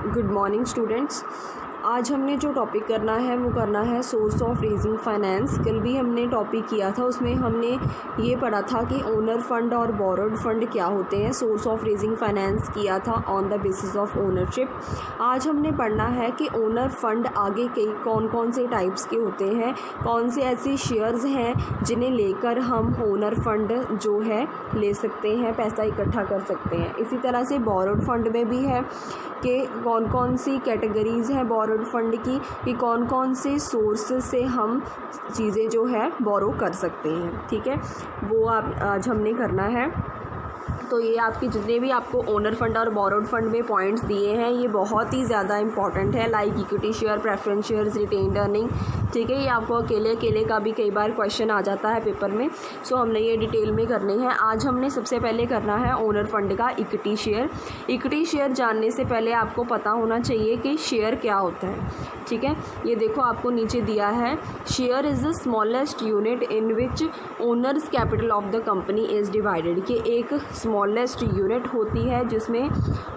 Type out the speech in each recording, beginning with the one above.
Good morning students. आज हमने जो टॉपिक करना है वो करना है सोर्स ऑफ रेजिंग फाइनेंस। कल भी हमने टॉपिक किया था, उसमें हमने ये पढ़ा था कि ओनर फंड और बोरोड फंड क्या होते हैं। सोर्स ऑफ रेजिंग फाइनेंस किया था on the basis of ownership. आज हमने पढ़ना है कि ओनर फंड आगे के कौन कौन से टाइप्स के होते हैं, कौन से ऐसे शेयर्स हैं जिन्हें लेकर हम ओनर फंड जो है ले सकते हैं, पैसा इकट्ठा कर सकते हैं। इसी तरह से बोरोड फंड में भी है कि कौन कौन सी कैटेगरीज़ हैं बोरोड फंड की, कि कौन कौन से सोर्स से हम चीज़ें जो है बोरो कर सकते हैं। ठीक है, वो आज हमने करना है। तो ये आपके जितने भी आपको ओनर फंड और बोरोड फंड में पॉइंट्स दिए हैं ये बहुत ही ज़्यादा इंपॉर्टेंट है, like equity share, preference shares, retained earning. ठीक है, ये आपको अकेले का भी कई बार क्वेश्चन आ जाता है पेपर में, सो हमने ये डिटेल में करनी है। आज हमने सबसे पहले करना है ओनर फंड का इक्विटी शेयर। इक्विटी शेयर जानने से पहले आपको पता होना चाहिए कि शेयर क्या होता है। ठीक है, ये देखो आपको नीचे दिया है, share is the smallest unit in which owners capital of the company is divided. कि एक स्मॉलेस्ट यूनिट होती है जिसमें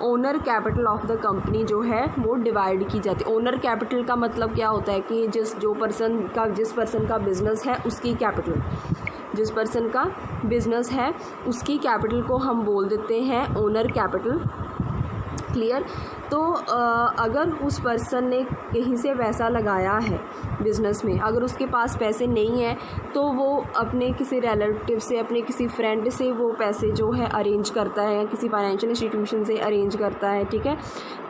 owner capital of the company जो है वो डिवाइड की जाती है। ओनर कैपिटल का मतलब क्या होता है कि जिस पर्सन का बिजनेस है उसकी कैपिटल, जिस पर्सन का बिजनेस है उसकी कैपिटल को हम बोल देते हैं ओनर कैपिटल। क्लियर। तो अगर उस पर्सन ने कहीं से पैसा लगाया है बिज़नेस में, अगर उसके पास पैसे नहीं है तो वो अपने किसी रिलेटिव से, अपने किसी फ्रेंड से वो पैसे जो है अरेंज करता है या किसी फाइनेंशियल इंस्टीट्यूशन से अरेंज करता है। ठीक है,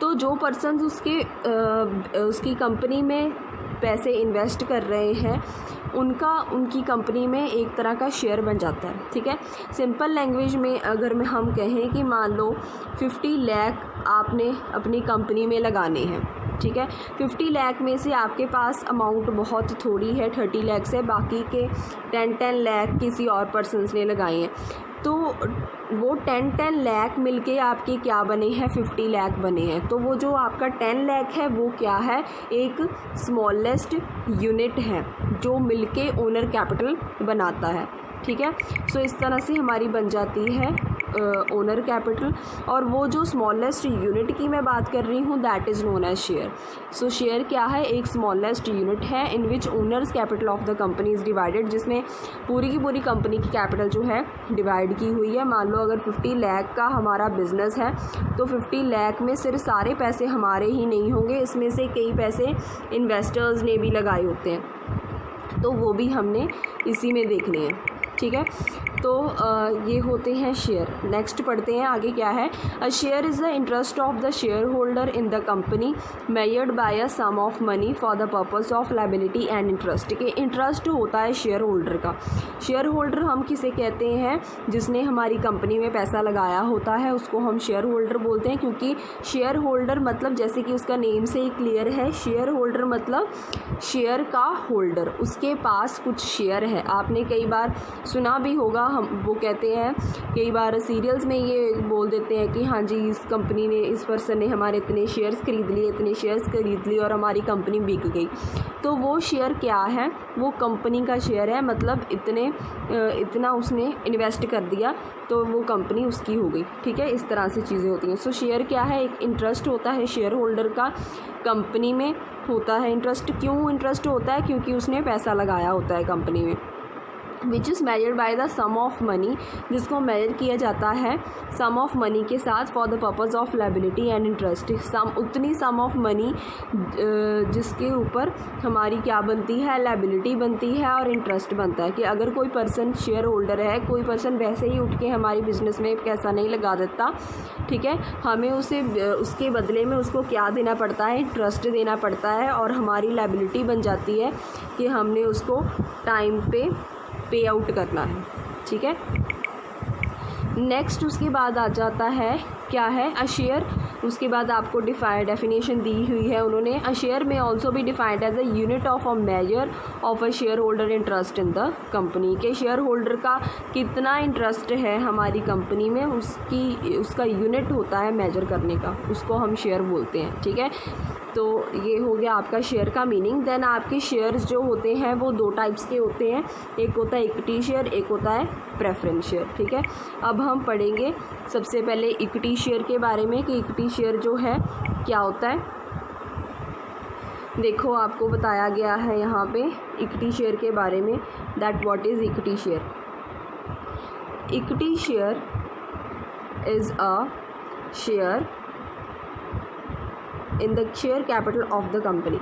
तो जो पर्सन उसकी कंपनी में पैसे इन्वेस्ट कर रहे हैं उनकी कंपनी में एक तरह का शेयर बन जाता है। ठीक है, सिंपल लैंग्वेज में अगर हम कहें कि मान लो 50 लाख आपने अपनी कंपनी में लगाने हैं। ठीक है, 50 लाख में से आपके पास अमाउंट बहुत थोड़ी है, 30 लाख से, बाकी के 10 लाख किसी और पर्सन्स ने लगाए हैं। तो वो 10 लाख मिलके आपके क्या बने हैं, 50 लाख बने हैं। तो वो जो आपका 10 लाख है वो क्या है, एक स्मॉलेस्ट यूनिट है जो मिलके ओनर कैपिटल बनाता है। ठीक है, सो इस तरह से हमारी बन जाती है ओनर कैपिटल। और वो जो स्मॉलेस्ट यूनिट की मैं बात कर रही हूँ that is known as share. So share क्या है, एक स्मॉलेस्ट यूनिट है in which owners capital of the company is divided, जिसमें पूरी की पूरी कंपनी की कैपिटल जो है डिवाइड की हुई है। मान लो अगर 50 लाख का हमारा बिजनेस है तो 50 लाख में सिर्फ सारे पैसे हमारे ही नहीं होंगे, इसमें से कई पैसे इन्वेस्टर्स ने भी लगाए होते हैं, तो वो भी हमने इसी में देखने हैं। ठीक है, तो ये होते हैं शेयर। नेक्स्ट पढ़ते हैं आगे क्या है। A share is the interest of the share holder in the company measured by a sum of money for the purpose of liability and interest. के इंटरेस्ट होता है शेयर होल्डर का। शेयर होल्डर हम किसे कहते हैं, जिसने हमारी कंपनी में पैसा लगाया होता है उसको हम शेयर होल्डर बोलते हैं। क्योंकि शेयर होल्डर मतलब जैसे कि उसका नेम से ही क्लियर है, शेयर होल्डर मतलब शेयर का होल्डर, उसके पास कुछ शेयर है। आपने कई बार सुना भी होगा, हम वो कहते हैं कई बार सीरियल्स में ये बोल देते हैं कि हाँ जी इस कंपनी ने, इस पर्सन ने हमारे इतने शेयर्स खरीद लिए, इतने शेयर्स खरीद लिए और हमारी कंपनी बिक गई। तो वो शेयर क्या है, वो कंपनी का शेयर है, मतलब इतना उसने इन्वेस्ट कर दिया तो वो कंपनी उसकी हो गई। ठीक है, इस तरह से चीज़ें होती हैं। सो शेयर क्या है, एक इंटरेस्ट होता है शेयर होल्डर का, कंपनी में होता है इंटरेस्ट। क्यों इंटरेस्ट होता है, क्योंकि उसने पैसा लगाया होता है कंपनी में। Which is measured by the sum of money, जिसको मेजर किया जाता है सम ऑफ मनी के साथ for the purpose of liability and interest. उतनी सम ऑफ मनी जिसके ऊपर हमारी क्या बनती है, लायबिलिटी बनती है और इंटरेस्ट बनता है। कि अगर कोई पर्सन शेयर होल्डर है, कोई पर्सन वैसे ही उठ के हमारी बिजनेस में पैसा नहीं लगा देता, ठीक है, हमें उसके बदले में उसको क्या देना पड़ता है, इंटरेस्ट देना पड़ता है, और हमारी लायबिलिटी बन जाती है कि हमने उसको टाइम पे आउट करना है। ठीक है, नेक्स्ट उसके बाद आ जाता है क्या है, अ शेयर। उसके बाद आपको डेफिनेशन दी हुई है उन्होंने। अ शेयर में ऑल्सो भी defined as a unit of a measure of a share holder interest in the company. के शेयर होल्डर का कितना इंटरेस्ट है हमारी कंपनी में, उसका यूनिट होता है मेजर करने का, उसको हम शेयर बोलते हैं। ठीक है, तो ये हो गया आपका शेयर का मीनिंग। देन आपके शेयर्स जो होते हैं वो दो टाइप्स के होते हैं, एक होता है इक्विटी शेयर, एक होता है प्रेफरेंस शेयर। ठीक है, अब हम पढ़ेंगे सबसे पहले इक्विटी शेयर के बारे में कि इक्विटी शेयर जो है क्या होता है। देखो आपको बताया गया है यहाँ पे इक्विटी शेयर के बारे में, that what is equity share. Equity share is a share in the share capital of the company.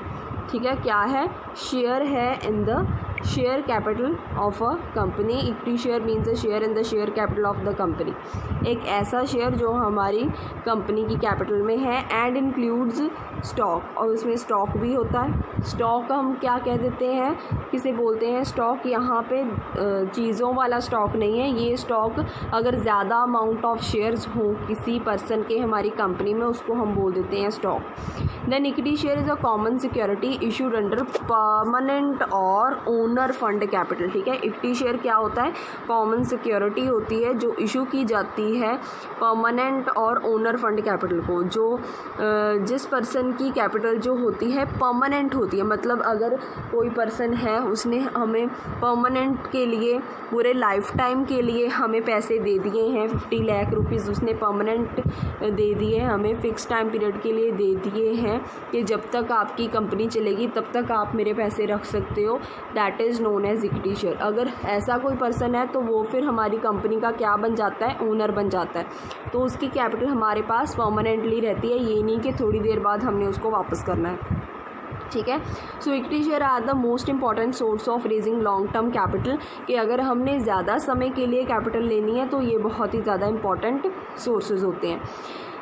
ठीक है, क्या है? शेयर है in the share capital of a company. Equity share means a share in the share capital of the company, एक ऐसा share जो हमारी company की कैपिटल में है। एंड इंक्लूड्स स्टॉक, और उसमें स्टॉक भी होता है। स्टॉक हम क्या कह देते हैं, किसे बोलते हैं स्टॉक? यहाँ पे चीज़ों वाला स्टॉक नहीं है, ये स्टॉक अगर ज़्यादा अमाउंट ऑफ शेयर्स हो किसी पर्सन के हमारी कंपनी में, उसको हम बोल देते हैं stock. Then equity share is a common security issued under permanent और ओनर फंड कैपिटल। ठीक है, इक्विटी शेयर क्या होता है? कॉमन सिक्योरिटी होती है जो इशू की जाती है परमानेंट और ओनर फंड कैपिटल को, जो जिस पर्सन की कैपिटल जो होती है परमानेंट होती है। मतलब अगर कोई पर्सन है, उसने हमें परमानेंट के लिए पूरे लाइफ टाइम के लिए हमें पैसे दे दिए हैं, 50 लाख रुपीज़ उसने परमानेंट दे दिए, हमें फ़िक्स टाइम पीरियड के लिए दे दिए हैं कि जब तक आपकी कंपनी चलेगी तब तक आप मेरे पैसे रख सकते हो, that is known as equity share. अगर ऐसा कोई पर्सन है तो वो फिर हमारी कंपनी का क्या बन जाता है? ओनर बन जाता है। तो उसकी कैपिटल हमारे पास परमानेंटली रहती है, ये नहीं कि थोड़ी देर बाद हमने उसको वापस करना है। ठीक है, so equity share are the most important source of raising long term capital, कि अगर हमने ज़्यादा समय के लिए कैपिटल लेनी है तो ये बहुत ही ज़्यादा इंपॉर्टेंट सोर्सेज होते हैं।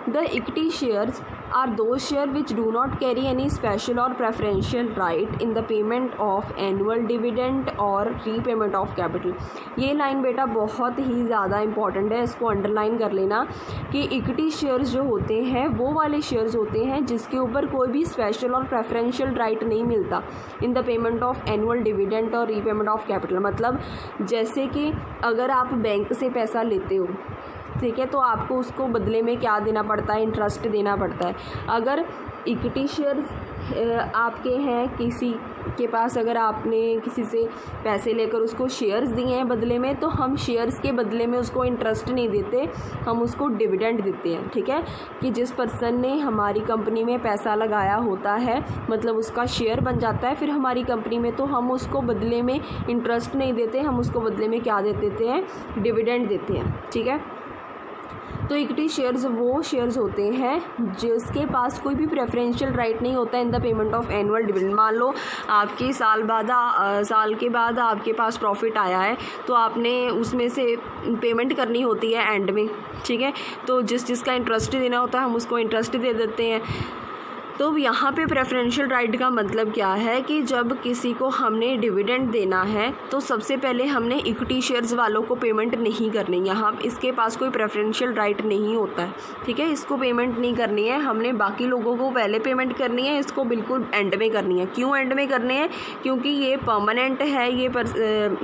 The equity shares are those shares which do not carry any special or preferential right in the payment of annual dividend or repayment of capital। ये लाइन बेटा बहुत ही ज़्यादा इंपॉर्टेंट है, इसको अंडरलाइन कर लेना कि इक्विटी शेयर्स जो होते हैं वो वाले शेयर्स होते हैं जिसके ऊपर कोई भी स्पेशल और प्रेफरेंशियल राइट नहीं मिलता in the payment of annual dividend और रीपेमेंट ऑफ कैपिटल। मतलब जैसे कि अगर आप बैंक से पैसा लेते हो, ठीक है, तो आपको उसको बदले में क्या देना पड़ता है? इंटरेस्ट देना पड़ता है। अगर इक्विटी शेयर आपके हैं किसी के पास, अगर आपने किसी से पैसे लेकर उसको शेयर्स दिए हैं बदले में, तो हम शेयर्स के बदले में उसको इंटरेस्ट नहीं देते, हम उसको डिविडेंड देते हैं। ठीक है, कि जिस पर्सन ने हमारी कंपनी में पैसा लगाया होता है, मतलब उसका शेयर बन जाता है फिर हमारी कंपनी में, तो हम उसको बदले में इंटरेस्ट नहीं देते, हम उसको बदले में क्या दे देते हैं? डिविडेंड देते हैं। ठीक है, तो इक्विटी शेयर्स वो शेयर्स होते हैं जिसके पास कोई भी प्रेफरेंशियल राइट नहीं होता in the payment of annual dividend. मान लो आपकी साल के बाद आपके पास प्रॉफिट आया है, तो आपने उसमें से पेमेंट करनी होती है एंड में। ठीक है, तो जिसका इंटरेस्ट देना होता है हम उसको इंटरेस्ट दे देते हैं। तो यहाँ पे प्रेफरेंशियल राइट का मतलब क्या है कि जब किसी को हमने डिविडेंड देना है तो सबसे पहले हमने इक्विटी शेयर्स वालों को पेमेंट नहीं करनी। यहाँ इसके पास कोई प्रेफरेंशियल राइट नहीं होता है। ठीक है, इसको पेमेंट नहीं करनी है, हमने बाकी लोगों को पहले पेमेंट करनी है, इसको बिल्कुल एंड में करनी है। क्यों एंड में करनी है? क्योंकि ये परमानेंट है,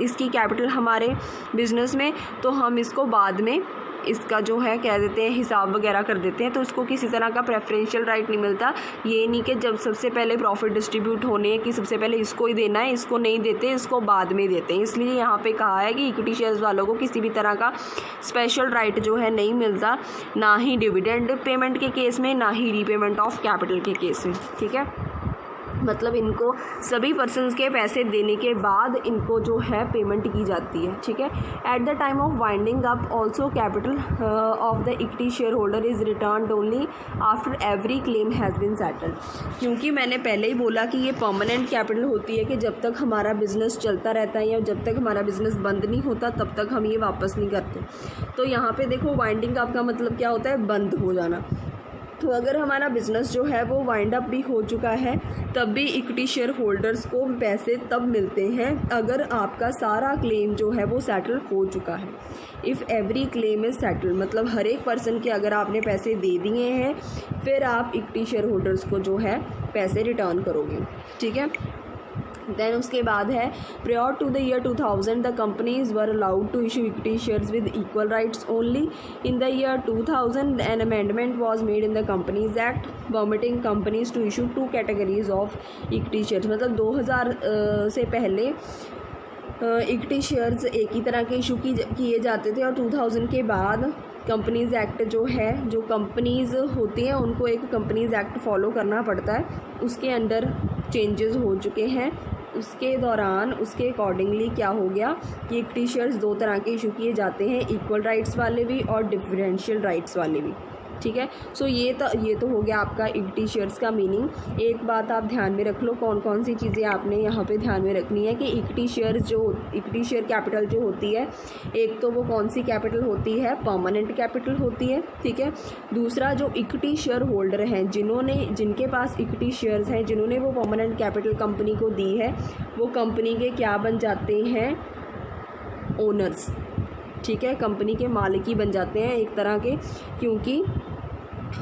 इसकी कैपिटल हमारे बिजनेस में, तो हम इसको बाद में इसका जो है कह देते हैं हिसाब वगैरह कर देते हैं, तो उसको किसी तरह का प्रेफरेंशियल राइट नहीं मिलता। ये नहीं कि जब सबसे पहले प्रॉफिट डिस्ट्रीब्यूट होने हैं कि सबसे पहले इसको ही देना है, इसको नहीं देते, इसको बाद में देते हैं। इसलिए यहाँ पे कहा है कि इक्विटी शेयर्स वालों को किसी भी तरह का स्पेशल राइट जो है नहीं मिलता, ना ही डिविडेंड पेमेंट के केस में, ना ही रीपेमेंट ऑफ कैपिटल के केस में। ठीक है, मतलब इनको सभी पर्सन्स के पैसे देने के बाद इनको जो है पेमेंट की जाती है। ठीक है, at the time of winding up also capital of the equity share holder is return only after every claim has been settled. क्योंकि मैंने पहले ही बोला कि ये परमानेंट कैपिटल होती है कि जब तक हमारा बिज़नेस चलता रहता है या जब तक हमारा बिज़नेस बंद नहीं होता तब तक हम ये वापस नहीं करते। तो यहाँ पे देखो वाइंडिंग अप का मतलब क्या होता है? बंद हो जाना। तो अगर हमारा बिज़नेस जो है वो वाइंड अप भी हो चुका है तब भी इक्विटी शेयर होल्डर्स को पैसे तब मिलते हैं अगर आपका सारा क्लेम जो है वो सेटल हो चुका है। If every claim is settle, मतलब हर एक पर्सन के अगर आपने पैसे दे दिए हैं फिर आप इक्विटी शेयर होल्डर्स को जो है पैसे रिटर्न करोगे। ठीक है, देन उसके बाद है prior to the year 2000 the companies were allowed to issue equity shares with equal rights only. In the year 2000 an amendment was made in the companies act permitting companies to issue 2 categories of equity shares. मतलब 2000 से पहले equity shares एक ही तरह के issue किए जाते थे और 2000 के बाद कंपनीज़ एक्ट जो है, जो कंपनीज़ होती हैं उनको एक कंपनीज़ एक्ट फॉलो करना पड़ता है, उसके अंडर चेंजेस हो चुके हैं। उसके दौरान उसके अकॉर्डिंगली क्या हो गया कि इक्विटी शेयर्स 2 तरह के इशू किए जाते हैं, इक्वल राइट्स वाले भी और डिफरेंशियल राइट्स वाले भी। ठीक है, सो ये तो हो गया आपका इक्विटी शेयर्स का मीनिंग। एक बात आप ध्यान में रख लो, कौन कौन सी चीज़ें आपने यहाँ पे ध्यान में रखनी है कि इक्विटी शेयर कैपिटल जो होती है, एक तो वो कौन सी कैपिटल होती है, परमानेंट कैपिटल होती है। ठीक है, दूसरा जो इक्विटी शेयर होल्डर हैं, जिनके पास इक्विटी शेयर्स हैं, जिन्होंने वो परमानेंट कैपिटल कंपनी को दी है, वो कंपनी के क्या बन जाते हैं, ओनर्स। ठीक है, कंपनी के मालिक ही बन जाते हैं एक तरह के, क्योंकि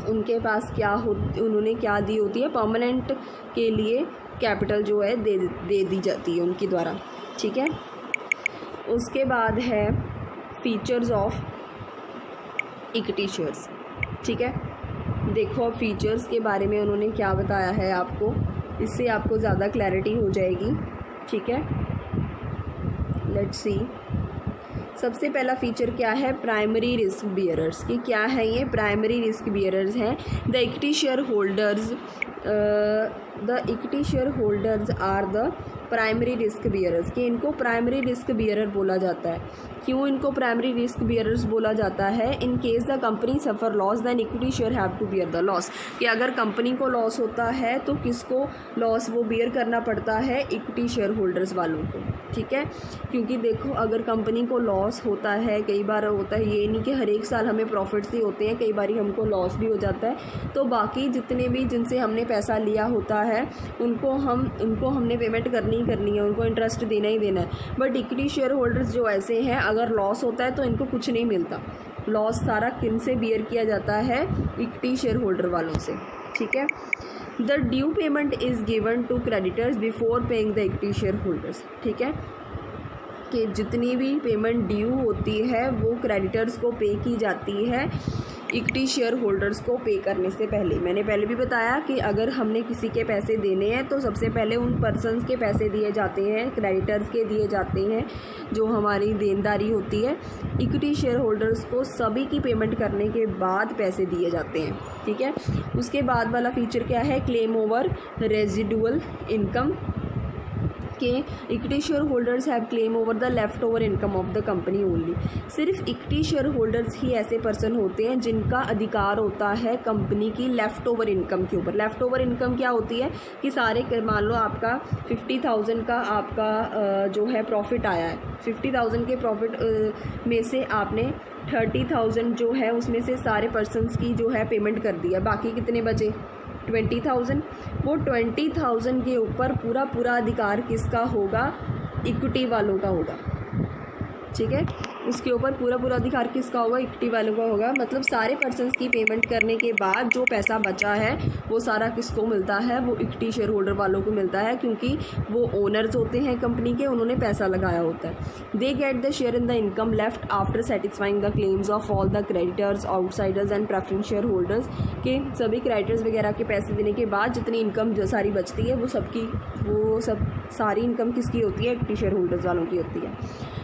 उनके पास उन्होंने क्या दी होती है, परमानेंट के लिए कैपिटल जो है दे दी जाती है उनके द्वारा। ठीक है, उसके बाद है फीचर्स ऑफ इक्विटी शेयर्स। ठीक है, देखो अब फीचर्स के बारे में उन्होंने क्या बताया है आपको, इससे आपको ज़्यादा क्लैरिटी हो जाएगी। ठीक है, लेट्स सी। सबसे पहला फीचर क्या है, प्राइमरी रिस्क बियरर्स की। क्या है ये, प्राइमरी रिस्क बियरर्स हैं। The equity share holders are the primary risk bearers, कि इनको प्राइमरी रिस्क बियरर बोला जाता है। क्यों इनको प्राइमरी रिस्क बियरर्स बोला जाता है, in case the company suffer loss then equity share have to bear the loss, कि अगर कंपनी को लॉस होता है तो किसको लॉस वो बियर करना पड़ता है, इक्विटी शेयर होल्डर्स वालों को। ठीक है, क्योंकि देखो अगर कंपनी को लॉस होता है, कई बार होता है, ये नहीं कि हर एक साल हमें प्रॉफिट्स ही होते हैं, कई बार हमको लॉस भी हो जाता है, तो बाकी जितने भी जिनसे हमने पैसा लिया होता है उनको हमने पेमेंट करनी है, उनको इंटरेस्ट देना ही देना है। बट इक्विटी शेयर होल्डर्स जो ऐसे हैं, अगर लॉस होता है तो इनको कुछ नहीं मिलता, लॉस सारा किन से बियर किया जाता है, इक्विटी शेयर होल्डर वालों से। ठीक है, the due payment is given to creditors before paying the equity share holders. ठीक है, कि जितनी भी पेमेंट ड्यू होती है वो क्रेडिटर्स को पे की जाती है इक्विटी शेयर होल्डर्स को पे करने से पहले। मैंने पहले भी बताया कि अगर हमने किसी के पैसे देने हैं तो सबसे पहले उन पर्सन्स के पैसे दिए जाते हैं, क्रेडिटर्स के दिए जाते हैं, जो हमारी देनदारी होती है। इक्विटी शेयर होल्डर्स को सभी की पेमेंट करने के बाद पैसे दिए जाते हैं। ठीक है, उसके बाद वाला फीचर क्या है, क्लेम ओवर रेजिडुअल इनकम, के equity share holders have claim over the left over income of the company only. सिर्फ इक्विटी शेयर होल्डर्स ही ऐसे पर्सन होते हैं जिनका अधिकार होता है कंपनी की लेफ़्ट ओवर इनकम के ऊपर। लेफ़्ट ओवर इनकम क्या होती है कि मान लो आपका 50,000 का आपका जो है प्रॉफिट आया है, 50,000 के प्रॉफिट में से आपने 30,000 जो है उसमें से सारे पर्सनस की जो है पेमेंट कर दिया, बाकी कितने बचे, 20,000। वो 20,000 के ऊपर पूरा अधिकार किसका होगा, इक्विटी वालों का होगा। ठीक है, उसके ऊपर पूरा अधिकार किसका होगा, इक्विटी वालों का होगा। मतलब सारे पर्सन्स की पेमेंट करने के बाद जो पैसा बचा है वो सारा किसको मिलता है, वो इक्विटी शेयर होल्डर वालों को मिलता है, क्योंकि वो ओनर्स होते हैं कंपनी के, उन्होंने पैसा लगाया होता है। They get the share in the income left after satisfying the claims of all the creditors, outsiders and preference share holders, के सभी क्रेडिटर्स वगैरह के पैसे देने के बाद जितनी इनकम जो सारी बचती है वो सब सारी इनकम किसकी होती है, इक्विटी शेयर होल्डर्स वालों की होती है।